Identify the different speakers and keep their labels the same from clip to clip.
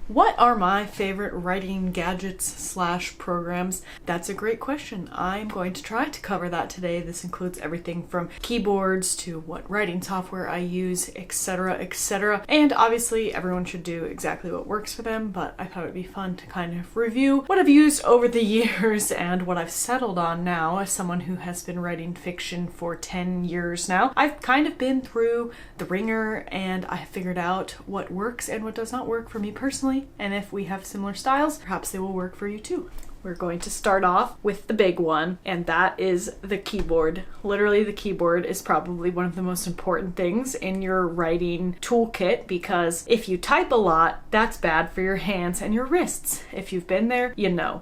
Speaker 1: What are my favorite writing gadgets slash programs? That's a great question. I'm going to try to cover that today. This includes everything from keyboards to what writing software I use, etc., etc. And obviously everyone should do exactly what works for them, but I thought it'd be fun to kind of review what I've used over the years and what I've settled on now as someone who has been writing fiction for 10 years now. I've kind of been through the ringer and I have figured out what works and what does not work for me personally. And if we have similar styles, perhaps they will work for you too. We're going to start off with the big one, and that is the keyboard. Literally, the keyboard is probably one of the most important things in your writing toolkit, because if you type a lot, that's bad for your hands and your wrists. If you've been there, you know.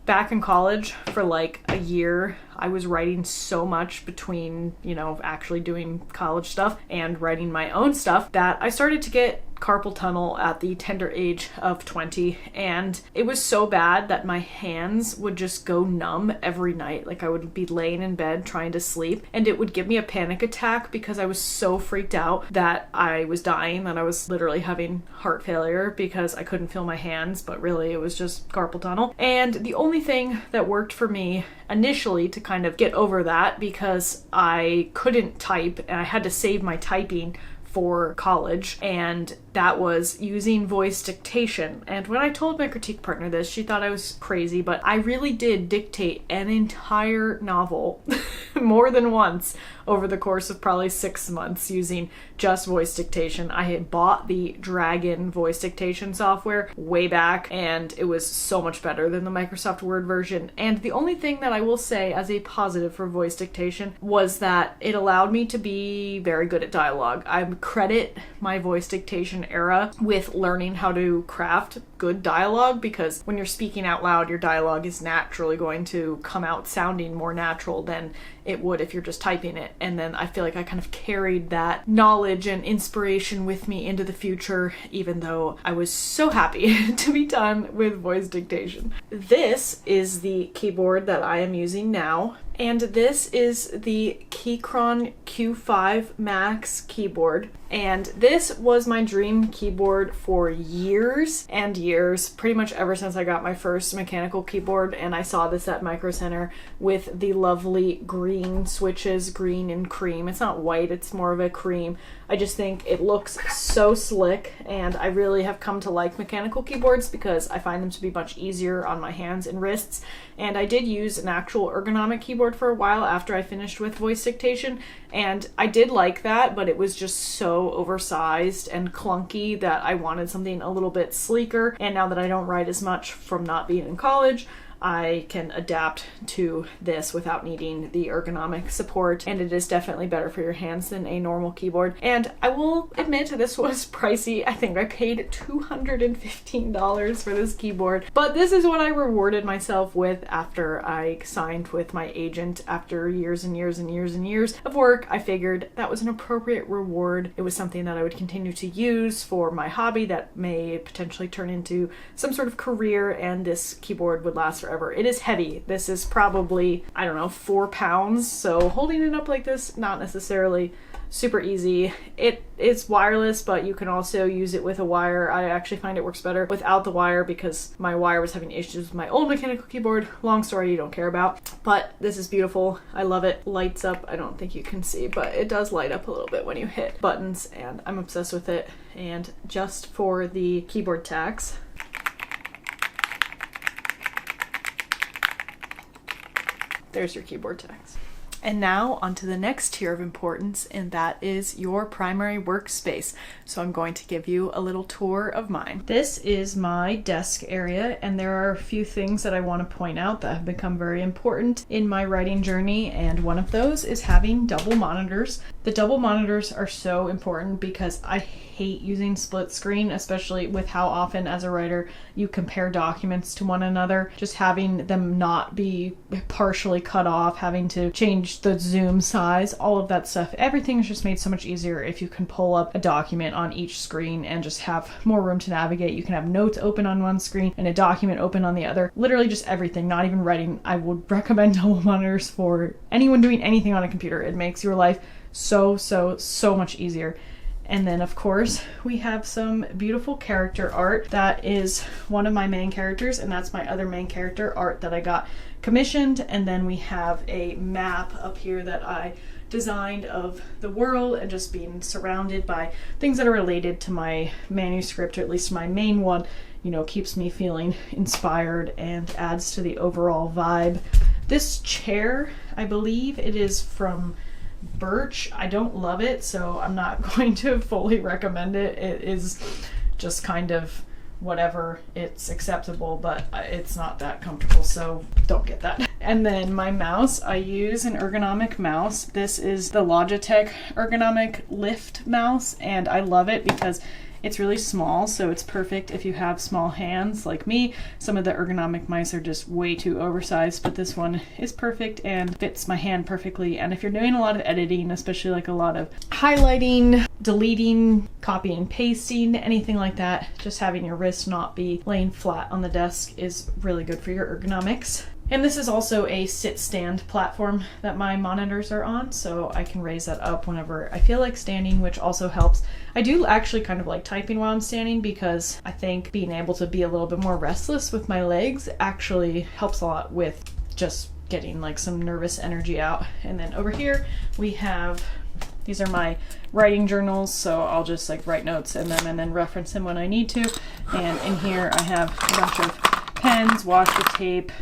Speaker 1: Back in college for like a year, I was writing so much between, actually doing college stuff and writing my own stuff that I started to get carpal tunnel at the tender age of 20, and it was so bad that my hands would just go numb every night. Like I would be laying in bed trying to sleep and it would give me a panic attack because I was so freaked out that I was dying, that I was literally having heart failure because I couldn't feel my hands, but really it was just carpal tunnel. And the only thing that worked for me initially to kind of get over that, because I couldn't type and I had to save my typing for college, and that was using voice dictation. And when I told my critique partner this, she thought I was crazy, but I really did dictate an entire novel more than once over the course of probably 6 months using just voice dictation. I had bought the Dragon voice dictation software way back, and it was so much better than the Microsoft Word version. And the only thing that I will say as a positive for voice dictation was that it allowed me to be very good at dialogue. I credit my voice dictation era with learning how to craft good dialogue, because when you're speaking out loud, your dialogue is naturally going to come out sounding more natural than it would if you're just typing it. And then I feel like I kind of carried that knowledge and inspiration with me into the future, even though I was so happy to be done with voice dictation. This is the keyboard that I am using now. And this is the Keychron Q5 Max keyboard. And this was my dream keyboard for years and years, pretty much ever since I got my first mechanical keyboard and I saw this at Micro Center with the lovely green switches, green and cream. It's not white, it's more of a cream. I just think it looks so slick, and I really have come to like mechanical keyboards because I find them to be much easier on my hands and wrists. And I did use an actual ergonomic keyboard for a while after I finished with voice dictation, and I did like that, but it was just so oversized and clunky that I wanted something a little bit sleeker. And now that I don't write as much from not being in college, I can adapt to this without needing the ergonomic support, and it is definitely better for your hands than a normal keyboard. And I will admit this was pricey. I think I paid $215 for this keyboard, but this is what I rewarded myself with after I signed with my agent. After years and years and years and years of work, I figured that was an appropriate reward. It was something that I would continue to use for my hobby that may potentially turn into some sort of career, and this keyboard would last forever. It is heavy. This is probably, 4 pounds, so holding it up like this, not necessarily super easy. It is wireless, but you can also use it with a wire. I actually find it works better without the wire because my wire was having issues with my old mechanical keyboard. Long story you don't care about, but this is beautiful. I love it. Lights up. I don't think you can see, but it does light up a little bit when you hit buttons, and I'm obsessed with it. And just for the keyboard tacks, there's your keyboard tacks. And now onto the next tier of importance, and that is your primary workspace. So I'm going to give you a little tour of mine. This is my desk area, and there are a few things that I want to point out that have become very important in my writing journey, and one of those is having double monitors. The double monitors are so important because I hate using split screen, especially with how often as a writer you compare documents to one another. Just having them not be partially cut off, having to change the zoom size, all of that stuff. Everything is just made so much easier if you can pull up a document on each screen and just have more room to navigate. You can have notes open on one screen and a document open on the other. Literally just everything, not even writing. I would recommend double monitors for anyone doing anything on a computer. It makes your life so much easier. And then of course we have some beautiful character art. That is one of my main characters, and that's my other main character art that I got commissioned. And then we have a map up here that I designed of the world and just being surrounded by things that are related to my manuscript, or at least my main one, you know, keeps me feeling inspired and adds to the overall vibe. This chair, I believe it is from Birch. I don't love it, so I'm not going to fully recommend it. It is just kind of whatever, it's acceptable, but it's not that comfortable, so don't get that. And then my mouse, I use an ergonomic mouse. This is the Logitech ergonomic lift mouse, and I love it because it's really small, so it's perfect if you have small hands like me. Some of the ergonomic mice are just way too oversized, but this one is perfect and fits my hand perfectly. And if you're doing a lot of editing, especially like a lot of highlighting, deleting, copying, pasting, anything like that, just having your wrist not be laying flat on the desk is really good for your ergonomics. And this is also a sit-stand platform that my monitors are on, so I can raise that up whenever I feel like standing, which also helps. I do actually kind of like typing while I'm standing because I think being able to be a little bit more restless with my legs actually helps a lot with just getting like some nervous energy out. And then over here we have, these are my writing journals, so I'll just like write notes in them and then reference them when I need to. And in here I have a bunch of pens, washi with tape,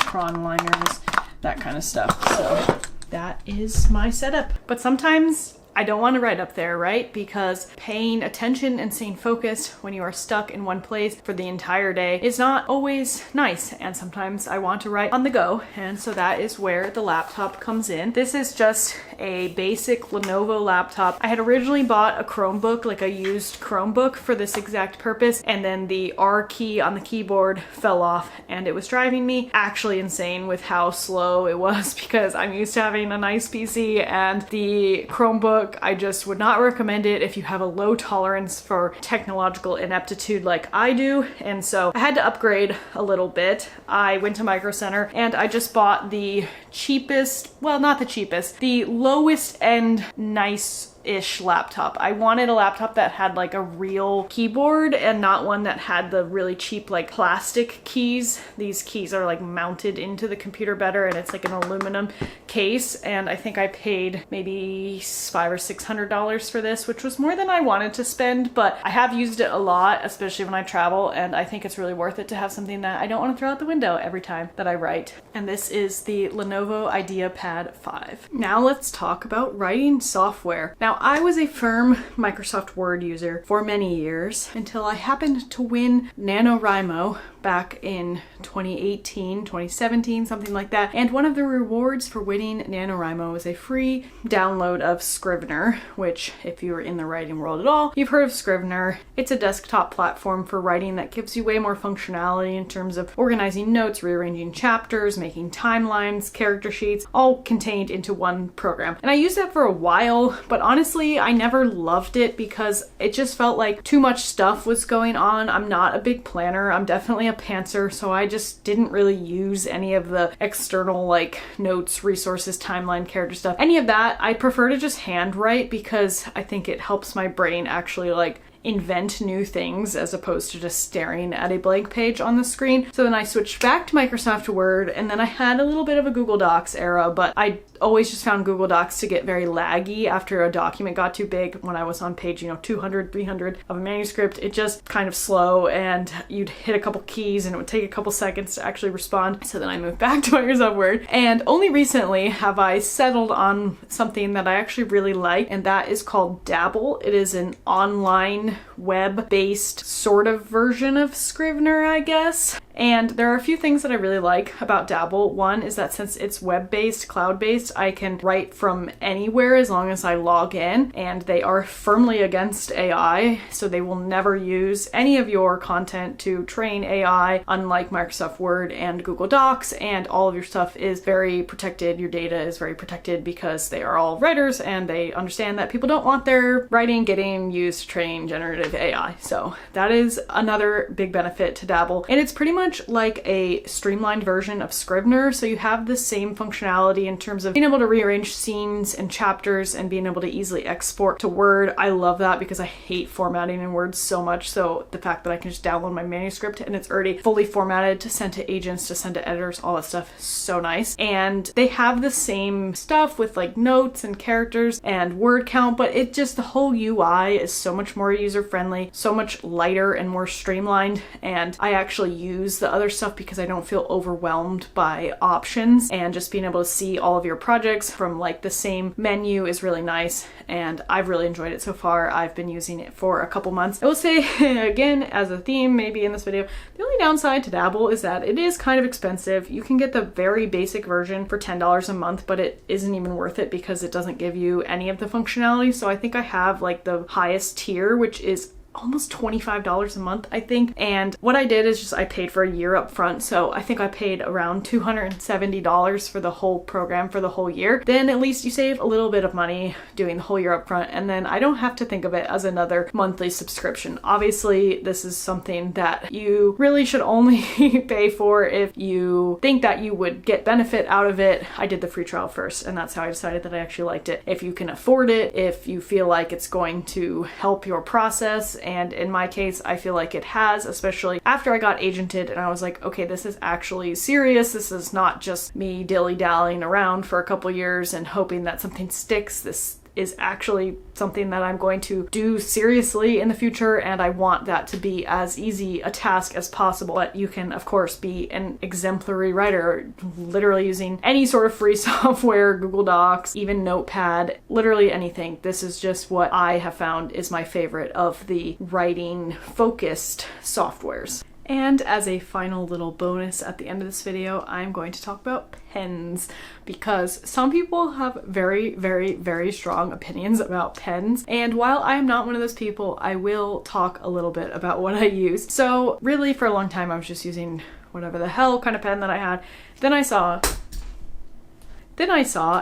Speaker 1: crayon liners, that kind of stuff. So that is my setup. But sometimes I don't want to write up there, right? Because paying attention and staying focused when you are stuck in one place for the entire day is not always nice. And sometimes I want to write on the go. And so that is where the laptop comes in. This is just a basic Lenovo laptop. I had originally bought a Chromebook, like a used Chromebook for this exact purpose. And then the R key on the keyboard fell off and it was driving me actually insane with how slow it was, because I'm used to having a nice PC, and the Chromebook, I just would not recommend it if you have a low tolerance for technological ineptitude like I do. And so I had to upgrade a little bit. I went to Micro Center and I just bought the cheapest, well, not the cheapest, the lowest end nice-ish laptop. I wanted a laptop that had like a real keyboard and not one that had the really cheap like plastic keys. These keys are like mounted into the computer better, and it's like an aluminum case, and I think I paid maybe $500 or $600 for this, which was more than I wanted to spend, but I have used it a lot, especially when I travel, and I think it's really worth it to have something that I don't want to throw out the window every time that I write. And this is the Lenovo IdeaPad 5. Now let's talk about writing software. Now I was a firm Microsoft Word user for many years until I happened to win NaNoWriMo back in 2018, 2017, something like that. And one of the rewards for winning NaNoWriMo was a free download of Scrivener, which if you're in the writing world at all, you've heard of Scrivener. It's a desktop platform for writing that gives you way more functionality in terms of organizing notes, rearranging chapters, making timelines, character sheets, all contained into one program. And I used that for a while, but honestly, I never loved it because it just felt like too much stuff was going on. I'm not a big planner. I'm definitely a pantser, so I just didn't really use any of the external like notes, resources, timeline, character stuff. Any of that, I prefer to just handwrite because I think it helps my brain actually like invent new things as opposed to just staring at a blank page on the screen. So then I switched back to Microsoft Word, and then I had a little bit of a Google Docs era, but I always just found Google Docs to get very laggy after a document got too big. When I was on page, 200, 300 of a manuscript, it just kind of slow, and you'd hit a couple keys and it would take a couple seconds to actually respond. So then I moved back to Microsoft Word, and only recently have I settled on something that I actually really like, and that is called Dabble. It is an online web-based sort of version of Scrivener, I guess. And there are a few things that I really like about Dabble. One is that since it's web-based, cloud-based, I can write from anywhere as long as I log in, and they are firmly against AI, so they will never use any of your content to train AI, unlike Microsoft Word and Google Docs, and all of your stuff is very protected. Your data is very protected because they are all writers and they understand that people don't want their writing getting used to train generative with AI. So that is another big benefit to Dabble. And it's pretty much like a streamlined version of Scrivener. So you have the same functionality in terms of being able to rearrange scenes and chapters and being able to easily export to Word. I love that because I hate formatting in Word so much. So the fact that I can just download my manuscript and it's already fully formatted to send to agents, to send to editors, all that stuff is so nice. And they have the same stuff with like notes and characters and word count, but it just, the whole UI is so much more user-friendly, so much lighter and more streamlined. And I actually use the other stuff because I don't feel overwhelmed by options, and just being able to see all of your projects from like the same menu is really nice. And I've really enjoyed it so far. I've been using it for a couple months. I will say again, as a theme maybe in this video, the only downside to Dabble is that it is kind of expensive. You can get the very basic version for $10 a month, but it isn't even worth it because it doesn't give you any of the functionality. So I think I have like the highest tier, which is almost $25 a month, I think. And what I did is just I paid for a year up front. So I think I paid around $270 for the whole program for the whole year. Then at least you save a little bit of money doing the whole year up front. And then I don't have to think of it as another monthly subscription. Obviously, this is something that you really should only pay for if you think that you would get benefit out of it. I did the free trial first, and that's how I decided that I actually liked it. If you can afford it, if you feel like it's going to help your process, and in my case, I feel like it has, especially after I got agented and I was like, okay, this is actually serious. This is not just me dilly-dallying around for a couple years and hoping that something sticks. This is actually something that I'm going to do seriously in the future, and I want that to be as easy a task as possible. But you can, of course, be an exemplary writer literally using any sort of free software, Google Docs, even Notepad, literally anything. This is just what I have found is my favorite of the writing-focused softwares. And as a final little bonus at the end of this video, I'm going to talk about pens, because some people have very, very, very strong opinions about pens. And while I am not one of those people, I will talk a little bit about what I use. So really for a long time, I was just using whatever the hell kind of pen that I had. Then I saw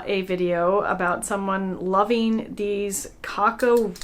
Speaker 1: a video about someone loving these Kako,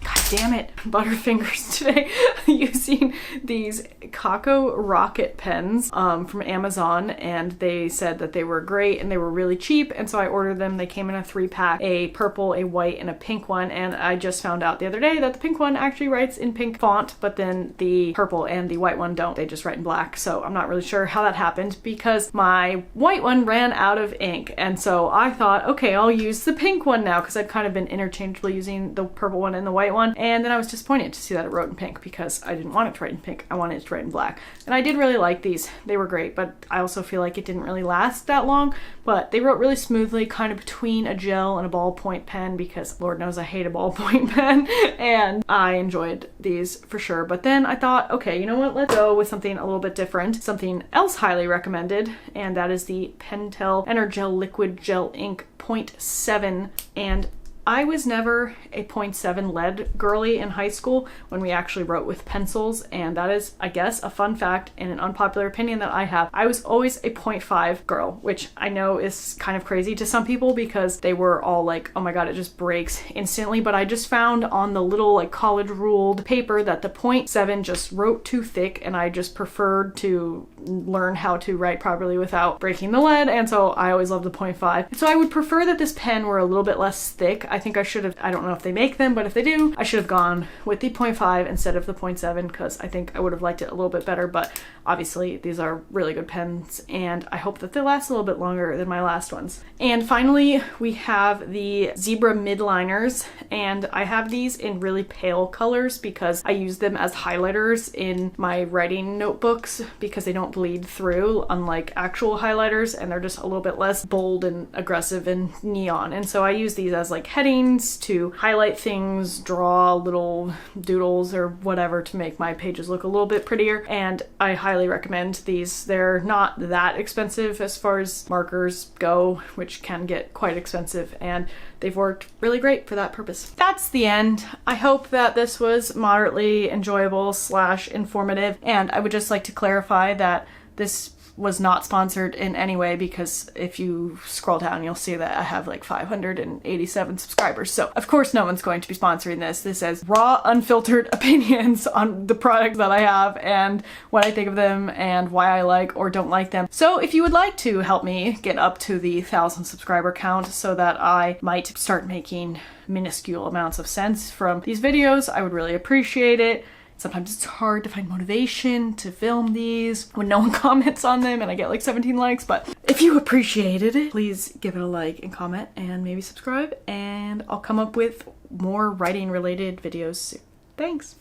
Speaker 1: god damn it, Butterfingers today, using these Kako rocket pens from Amazon, and they said that they were great and they were really cheap, and so I ordered them. They came in a 3-pack, a purple, a white, and a pink one, and I just found out the other day that the pink one actually writes in pink font, but then the purple and the white one don't. They just write in black, so I'm not really sure how that happened because my white one ran out of ink, and so I thought, okay, I'll use the pink one now, because I've kind of been interchangeably using the purple one and the white one, and then I was disappointed to see that it wrote in pink because I didn't want it to write in pink. I wanted it to write in black. And I did really like these. They were great, but I also feel like it didn't really last that long, but they wrote really smoothly, kind of between a gel and a ballpoint pen, because Lord knows I hate a ballpoint pen, and I enjoyed these for sure. But then I thought, okay, you know what, let's go with something a little bit different, something else highly recommended, and that is the Pentel Energel Liquid Gel Ink 0.7. And I was never a 0.7 lead girly in high school when we actually wrote with pencils, and that is, I guess, a fun fact and an unpopular opinion that I have. I was always a 0.5 girl, which I know is kind of crazy to some people because they were all like, oh my god, it just breaks instantly, but I just found on the little like college ruled paper that the 0.7 just wrote too thick, and I just preferred to learn how to write properly without breaking the lead, and so I always loved the 0.5. So I would prefer that this pen were a little bit less thick. I think I should have, I don't know if they make them, but if they do, I should have gone with the 0.5 instead of the 0.7 because I think I would have liked it a little bit better, but obviously these are really good pens and I hope that they last a little bit longer than my last ones. And finally, we have the Zebra Midliners, and I have these in really pale colors because I use them as highlighters in my writing notebooks because they don't bleed through, unlike actual highlighters, and they're just a little bit less bold and aggressive and neon. And so I use these as like headings to highlight things, draw little doodles or whatever to make my pages look a little bit prettier, and I highly recommend these. They're not that expensive as far as markers go, which can get quite expensive, and they've worked really great for that purpose. That's the end. I hope that this was moderately enjoyable / informative, and I would just like to clarify that this was not sponsored in any way, because if you scroll down, you'll see that I have like 587 subscribers. So of course no one's going to be sponsoring this. This is raw, unfiltered opinions on the products that I have and what I think of them and why I like or don't like them. So if you would like to help me get up to the 1,000 subscriber count so that I might start making minuscule amounts of sense from these videos, I would really appreciate it. Sometimes it's hard to find motivation to film these when no one comments on them and I get like 17 likes, but if you appreciated it, please give it a like and comment and maybe subscribe, and I'll come up with more writing related videos soon. Thanks!